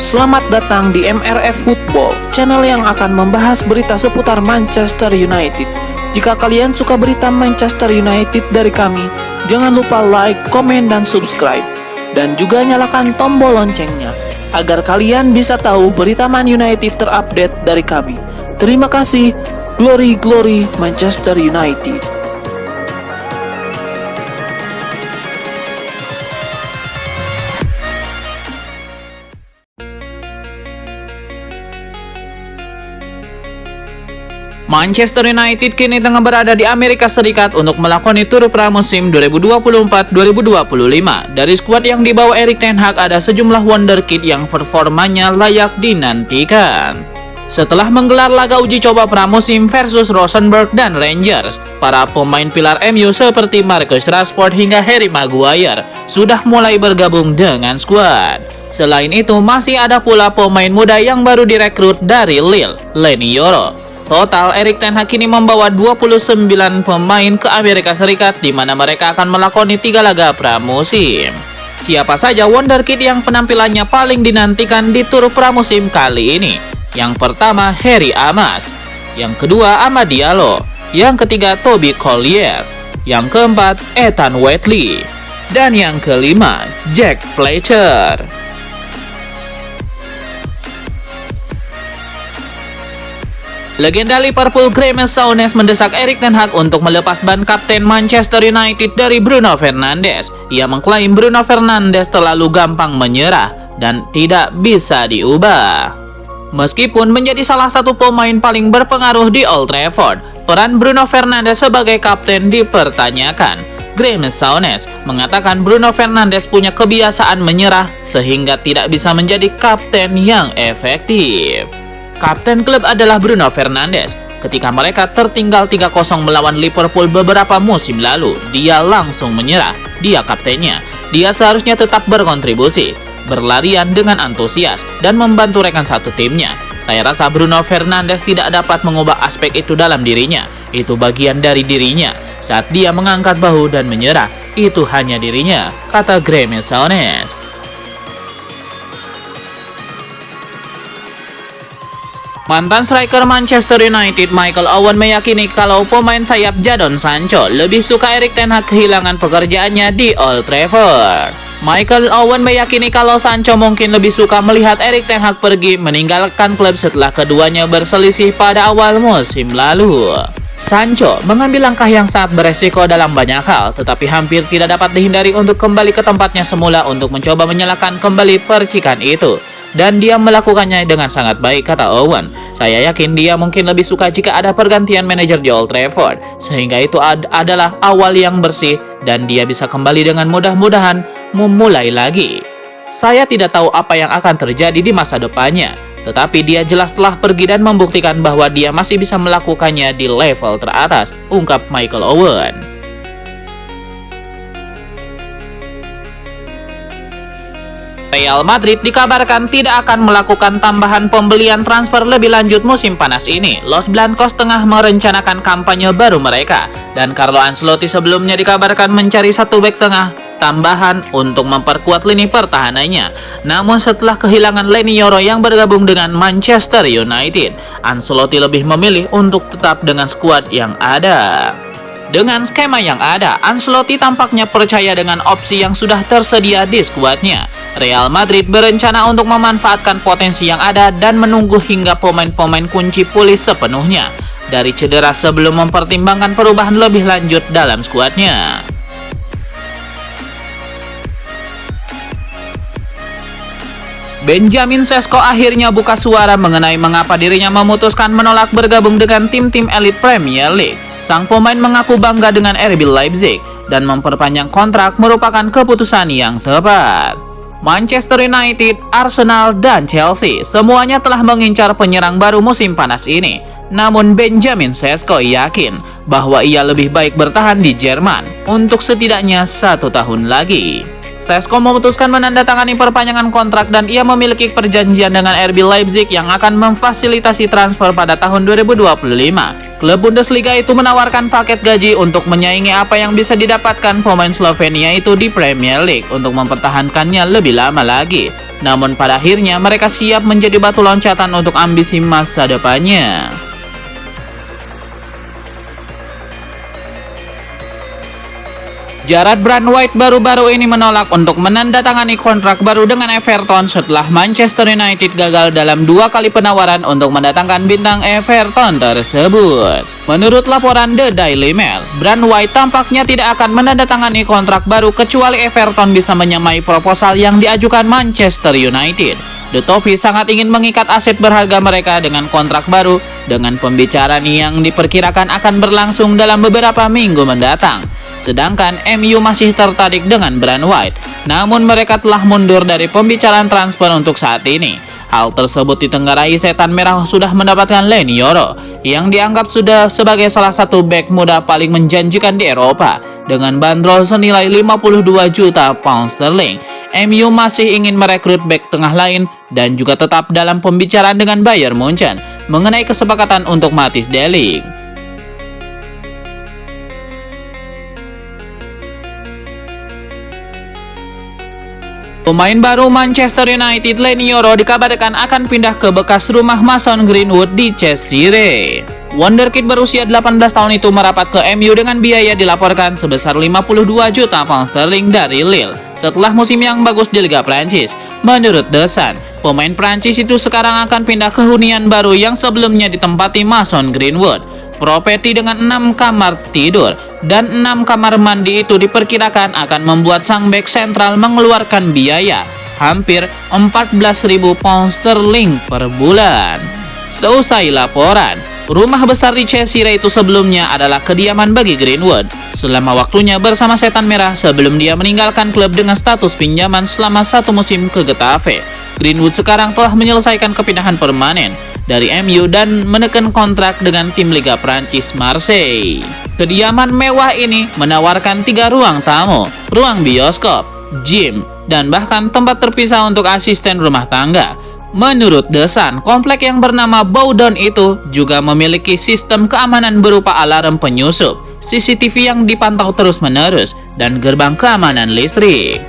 Selamat datang di MRF Football, channel yang akan membahas berita seputar Manchester United. Jika kalian suka berita Manchester United dari kami, jangan lupa like, komen, dan subscribe. Dan juga nyalakan tombol loncengnya, agar kalian bisa tahu berita Man United terupdate dari kami. Terima kasih, Glory Glory Manchester United. Manchester United kini tengah berada di Amerika Serikat untuk melakoni tur pramusim 2024-2025. Dari skuad yang dibawa Erik ten Hag ada sejumlah wonderkid yang performanya layak dinantikan. Setelah menggelar laga uji coba pramusim versus Rosenborg dan Rangers, para pemain pilar MU seperti Marcus Rashford hingga Harry Maguire sudah mulai bergabung dengan skuad. Selain itu, masih ada pula pemain muda yang baru direkrut dari Lille, Leny Yoro. Total, Erik ten Hag kini membawa 29 pemain ke Amerika Serikat di mana mereka akan melakoni 3 laga pramusim. Siapa saja wonderkid yang penampilannya paling dinantikan di tur pramusim kali ini? Yang pertama, Harry Amas. Yang kedua, Amad Diallo. Yang ketiga, Toby Collier. Yang keempat, Ethan Whitley. Dan yang kelima, Jack Fletcher. Legenda Liverpool Graeme Souness mendesak Erik ten Hag untuk melepas ban kapten Manchester United dari Bruno Fernandes. Ia mengklaim Bruno Fernandes terlalu gampang menyerah dan tidak bisa diubah. Meskipun menjadi salah satu pemain paling berpengaruh di Old Trafford, peran Bruno Fernandes sebagai kapten dipertanyakan. Graeme Souness mengatakan Bruno Fernandes punya kebiasaan menyerah sehingga tidak bisa menjadi kapten yang efektif. Kapten klub adalah Bruno Fernandes. Ketika mereka tertinggal 3-0 melawan Liverpool beberapa musim lalu, dia langsung menyerah. Dia kaptennya. Dia seharusnya tetap berkontribusi, berlarian dengan antusias, dan membantu rekan satu timnya. Saya rasa Bruno Fernandes tidak dapat mengubah aspek itu dalam dirinya. Itu bagian dari dirinya. Saat dia mengangkat bahu dan menyerah, itu hanya dirinya, kata Graeme Souness. Mantan striker Manchester United Michael Owen meyakini kalau pemain sayap Jadon Sancho lebih suka Erik ten Hag kehilangan pekerjaannya di Old Trafford. Michael Owen meyakini kalau Sancho mungkin lebih suka melihat Erik ten Hag pergi meninggalkan klub setelah keduanya berselisih pada awal musim lalu. Sancho mengambil langkah yang sangat beresiko dalam banyak hal, tetapi hampir tidak dapat dihindari untuk kembali ke tempatnya semula untuk mencoba menyalakan kembali percikan itu. Dan dia melakukannya dengan sangat baik, kata Owen. Saya yakin dia mungkin lebih suka jika ada pergantian manajer di Old Trafford, sehingga itu adalah awal yang bersih dan dia bisa kembali dengan mudah-mudahan memulai lagi. Saya tidak tahu apa yang akan terjadi di masa depannya, tetapi dia jelas telah pergi dan membuktikan bahwa dia masih bisa melakukannya di level teratas, ungkap Michael Owen. Real Madrid dikabarkan tidak akan melakukan tambahan pembelian transfer lebih lanjut musim panas ini. Los Blancos tengah merencanakan kampanye baru mereka, dan Carlo Ancelotti sebelumnya dikabarkan mencari satu bek tengah tambahan untuk memperkuat lini pertahanannya. Namun setelah kehilangan Leny Yoro yang bergabung dengan Manchester United, Ancelotti lebih memilih untuk tetap dengan skuad yang ada. Dengan skema yang ada, Ancelotti tampaknya percaya dengan opsi yang sudah tersedia di skuadnya. Real Madrid berencana untuk memanfaatkan potensi yang ada dan menunggu hingga pemain-pemain kunci pulih sepenuhnya dari cedera sebelum mempertimbangkan perubahan lebih lanjut dalam skuadnya. Benjamin Sesko akhirnya buka suara mengenai mengapa dirinya memutuskan menolak bergabung dengan tim-tim elit Premier League. Sang pemain mengaku bangga dengan RB Leipzig dan memperpanjang kontrak merupakan keputusan yang tepat. Manchester United, Arsenal, dan Chelsea semuanya telah mengincar penyerang baru musim panas ini. Namun Benjamin Sesko yakin bahwa ia lebih baik bertahan di Jerman untuk setidaknya 1 tahun lagi. Šeško memutuskan menandatangani perpanjangan kontrak dan ia memiliki perjanjian dengan RB Leipzig yang akan memfasilitasi transfer pada tahun 2025. Klub Bundesliga itu menawarkan paket gaji untuk menyaingi apa yang bisa didapatkan pemain Slovenia itu di Premier League untuk mempertahankannya lebih lama lagi. Namun pada akhirnya mereka siap menjadi batu loncatan untuk ambisi masa depannya. Jarrad Brandwhite baru-baru ini menolak untuk menandatangani kontrak baru dengan Everton setelah Manchester United gagal dalam 2 kali penawaran untuk mendatangkan bintang Everton tersebut. Menurut laporan The Daily Mail, Brandwhite tampaknya tidak akan menandatangani kontrak baru kecuali Everton bisa menyamai proposal yang diajukan Manchester United. The Toffees sangat ingin mengikat aset berharga mereka dengan kontrak baru dengan pembicaraan yang diperkirakan akan berlangsung dalam beberapa minggu mendatang. Sedangkan MU masih tertarik dengan Brandwhite, namun mereka telah mundur dari pembicaraan transfer untuk saat ini. Hal tersebut ditenggarai Setan Merah sudah mendapatkan Leny Yoro, yang dianggap sudah sebagai salah satu bek muda paling menjanjikan di Eropa, dengan bandrol senilai 52 juta pound sterling. MU masih ingin merekrut bek tengah lain dan juga tetap dalam pembicaraan dengan Bayern Munchen mengenai kesepakatan untuk Matthijs de Ligt. Pemain baru Manchester United Leny Yoro dikabarkan akan pindah ke bekas rumah Mason Greenwood di Cheshire. Wonderkid berusia 18 tahun itu merapat ke MU dengan biaya dilaporkan sebesar 52 juta pound sterling dari Lille setelah musim yang bagus di Liga Prancis. Menurut The Sun, pemain Prancis itu sekarang akan pindah ke hunian baru yang sebelumnya ditempati Mason Greenwood. Properti dengan 6 kamar tidur dan 6 kamar mandi itu diperkirakan akan membuat sang bek sentral mengeluarkan biaya hampir 14.000 pound sterling per bulan. Seusai laporan, rumah besar di Cheshire itu sebelumnya adalah kediaman bagi Greenwood selama waktunya bersama Setan Merah sebelum dia meninggalkan klub dengan status pinjaman selama 1 musim ke Getafe. Greenwood sekarang telah menyelesaikan kepindahan permanen dari MU dan menekan kontrak dengan tim Liga Prancis Marseille. Kediaman mewah ini menawarkan 3 ruang tamu, ruang bioskop, gym, dan bahkan tempat terpisah untuk asisten rumah tangga. Menurut The Sun, komplek yang bernama Bowdoin itu juga memiliki sistem keamanan berupa alarm penyusup, CCTV yang dipantau terus-menerus, dan gerbang keamanan listrik.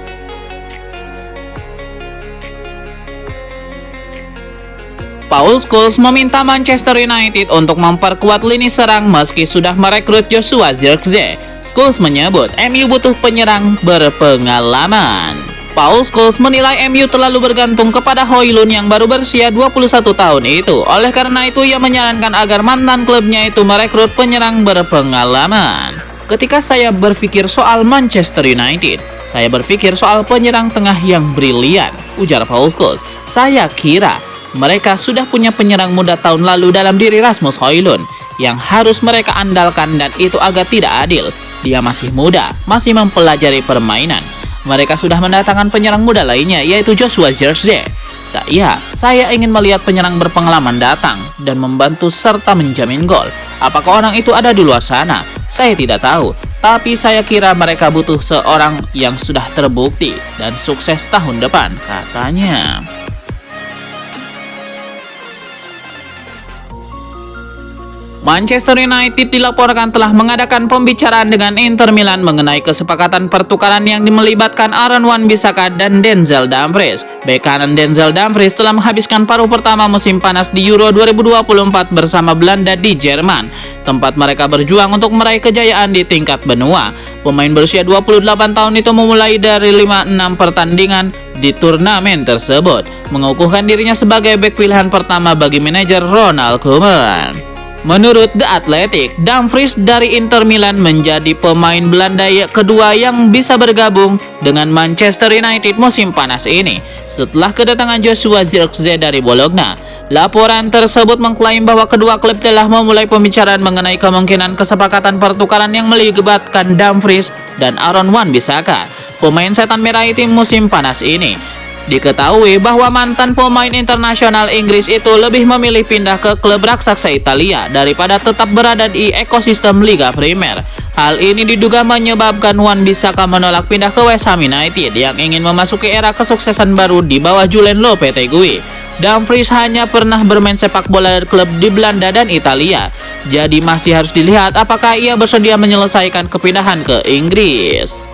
Paul Scholes meminta Manchester United untuk memperkuat lini serang meski sudah merekrut Joshua Zirkzee. Scholes menyebut MU butuh penyerang berpengalaman. Paul Scholes menilai MU terlalu bergantung kepada Højlund yang baru berusia 21 tahun itu. Oleh karena itu, ia menyarankan agar mantan klubnya itu merekrut penyerang berpengalaman. Ketika saya berpikir soal Manchester United, saya berpikir soal penyerang tengah yang brilian, ujar Paul Scholes. Saya kira mereka sudah punya penyerang muda tahun lalu dalam diri Rasmus Højlund yang harus mereka andalkan dan itu agak tidak adil. Dia masih muda, masih mempelajari permainan. Mereka sudah mendatangkan penyerang muda lainnya yaitu Joshua Zirkzee. Saya ingin melihat penyerang berpengalaman datang dan membantu serta menjamin gol. Apakah orang itu ada di luar sana? Saya tidak tahu. Tapi saya kira mereka butuh seorang yang sudah terbukti dan sukses tahun depan, katanya. Manchester United dilaporkan telah mengadakan pembicaraan dengan Inter Milan mengenai kesepakatan pertukaran yang melibatkan Aaron Wan-Bissaka dan Denzel Dumfries. Bek kanan Denzel Dumfries telah menghabiskan paruh pertama musim panas di Euro 2024 bersama Belanda di Jerman, tempat mereka berjuang untuk meraih kejayaan di tingkat benua. Pemain berusia 28 tahun itu memulai dari 5-6 pertandingan di turnamen tersebut, mengukuhkan dirinya sebagai bek pilihan pertama bagi manajer Ronald Koeman. Menurut The Athletic, Dumfries dari Inter Milan menjadi pemain Belanda kedua yang bisa bergabung dengan Manchester United musim panas ini setelah kedatangan Joshua Zirkzee dari Bologna. Laporan tersebut mengklaim bahwa kedua klub telah memulai pembicaraan mengenai kemungkinan kesepakatan pertukaran yang melibatkan Dumfries dan Aaron Wan-Bissaka, pemain Setan Merah tim musim panas ini. Diketahui bahwa mantan pemain internasional Inggris itu lebih memilih pindah ke klub raksasa Italia daripada tetap berada di ekosistem Liga Primer. Hal ini diduga menyebabkan Wan Bissaka menolak pindah ke West Ham United yang ingin memasuki era kesuksesan baru di bawah Julen Lopetegui. Dumfries hanya pernah bermain sepak bola klub di Belanda dan Italia, jadi masih harus dilihat apakah ia bersedia menyelesaikan kepindahan ke Inggris.